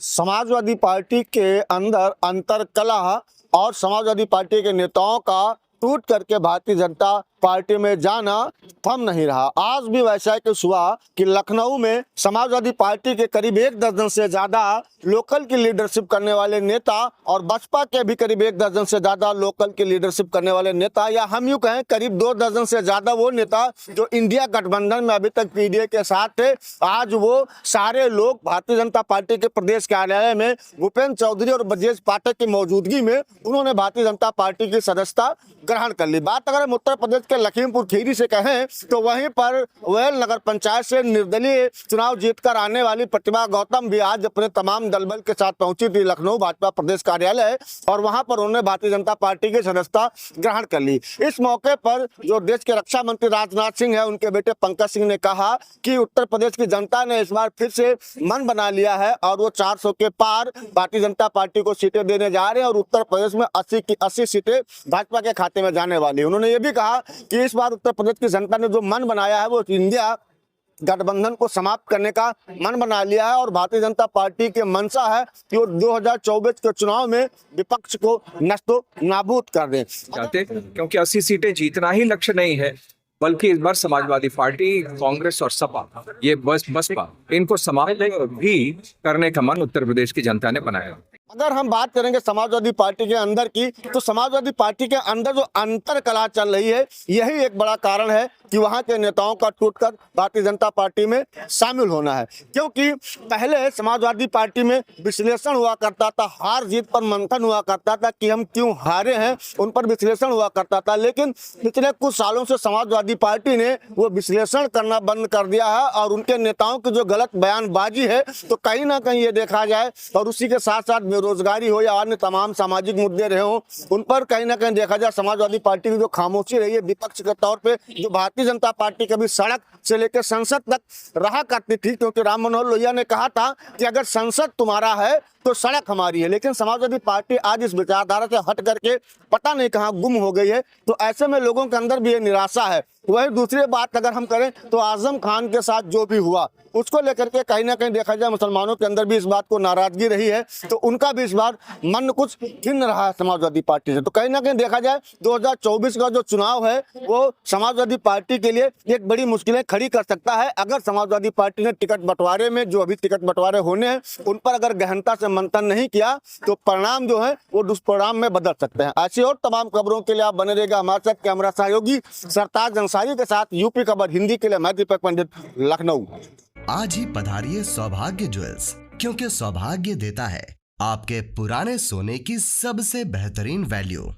Samajwadi party के अंदर अंतर्कलह और समाजवादी पार्टी के नेताओं का टूट करके भारतीय जनता पार्टी में जाना थम नहीं रहा। आज भी वैसा है कि हुआ कि लखनऊ में समाजवादी पार्टी के करीब 1 दर्जन से ज्यादा लोकल की लीडरशिप करने वाले नेता और बसपा के भी करीब 1 दर्जन से ज्यादा लोकल की लीडरशिप करने वाले नेता, या हम यूं कहें करीब 2 दर्जन से ज्यादा वो नेता जो इंडिया गठबंधन में अभी तक पीडीए के साथ थे, आज वो सारे लोग भारतीय जनता पार्टी के प्रदेश कार्यालय में भूपेंद्र चौधरी और ब्रजेश पाठक की मौजूदगी में उन्होंने भारतीय जनता पार्टी की सदस्यता ग्रहण कर ली। बात अगर हम उत्तर प्रदेश के लखीमपुर खीरी से कहें तो वहीं पर वेल नगर पंचायत से निर्दलीय चुनाव जीतकर आने वाली प्रतिभा गौतम भी आज अपने तमाम दलबल के साथ पहुंची थी लखनऊ भाजपा प्रदेश कार्यालय, और वहां पर उन्होंने भारतीय जनता पार्टी की सदस्यता ग्रहण कर ली। इस मौके पर जो देश के रक्षा मंत्री राजनाथ सिंह है, उनके बेटे पंकज सिंह ने कहा कि उत्तर प्रदेश की जनता ने इस बार फिर से मन बना लिया है और वो 400 के पार भारतीय जनता पार्टी को सीटें देने जा रहे हैं और उत्तर प्रदेश में 80 की 80 सीटें भाजपा के खाते में जाने वाली। उन्होंने ये भी कहा कि इस बार उत्तर प्रदेश की जनता ने जो मन बनाया है वो इंडिया गठबंधन को समाप्त करने का मन बना लिया है और भारतीय जनता पार्टी के मंशा है कि वो 2024 के चुनाव में विपक्ष को नष्टो नाबूद कर दें चाहते, क्योंकि 80 सीटें जीतना ही लक्ष्य नहीं है, बल्कि इस बार समाजवादी पार्टी, कांग्रेस और सपा, ये बसपा, इनको समाप्त भी करने का मन उत्तर प्रदेश की जनता ने बनाया। अगर हम बात करेंगे समाजवादी पार्टी के अंदर की, तो समाजवादी पार्टी के अंदर जो अंतरकलह चल रही है, यही एक बड़ा कारण है कि वहां के नेताओं का टूटकर भारतीय जनता पार्टी में शामिल होना है। क्योंकि पहले समाजवादी पार्टी में विश्लेषण हुआ करता था, हार जीत पर मंथन हुआ करता था कि हम क्यों हारे हैं, उन पर विश्लेषण हुआ करता था। लेकिन पिछले कुछ सालों से समाजवादी पार्टी ने वो विश्लेषण करना बंद कर दिया है और उनके नेताओं की जो गलत बयानबाजी है, तो कहीं ना कहीं ये देखा जाए, और उसी के साथ साथ बेरोजगारी हो या अन्य तमाम सामाजिक मुद्दे रहे हो, उन पर कहीं ना कहीं देखा जाए समाजवादी पार्टी की जो खामोशी रही है विपक्ष के तौर पे, जो भारतीय जनता पार्टी कभी सड़क से लेकर संसद तक रहा करती थी, क्योंकि राम मनोहर लोहिया ने कहा था कि अगर संसद तुम्हारा है तो सड़क हमारी है। लेकिन समाजवादी पार्टी आज इस विचारधारा से हट करके पता नहीं कहां गुम हो गई है, तो ऐसे में लोगों के अंदर भी ये निराशा है। वही दूसरी बात अगर हम करें तो आजम खान के साथ जो भी हुआ उसको लेकर के कहीं ना कहीं देखा जाए मुसलमानों के अंदर भी इस बात को नाराजगी रही है, तो उनका भी इस बार मन कुछ खिन्न रहा है समाजवादी पार्टी से। तो कहीं ना कहीं देखा जाए 2024 का जो चुनाव है वो समाजवादी पार्टी के लिए एक बड़ी मुश्किलें खड़ी कर सकता है। अगर समाजवादी पार्टी ने टिकट बंटवारे में, जो अभी टिकट बंटवारे होने हैं, उन पर अगर गहनता से मंथन नहीं किया तो परिणाम जो है वो दुष्परिणाम में बदल सकते हैं। ऐसी और तमाम खबरों के लिए आप बने रहेगा हमारे साथ। कैमरा सहयोगी सरताज अंसारी के साथ यूपी खबर हिंदी के लिए मैं दीपक पंडित, लखनऊ। आज ही पधारिए सौभाग्य ज्वेल्स, क्योंकि सौभाग्य देता है आपके पुराने सोने की सबसे बेहतरीन वैल्यू।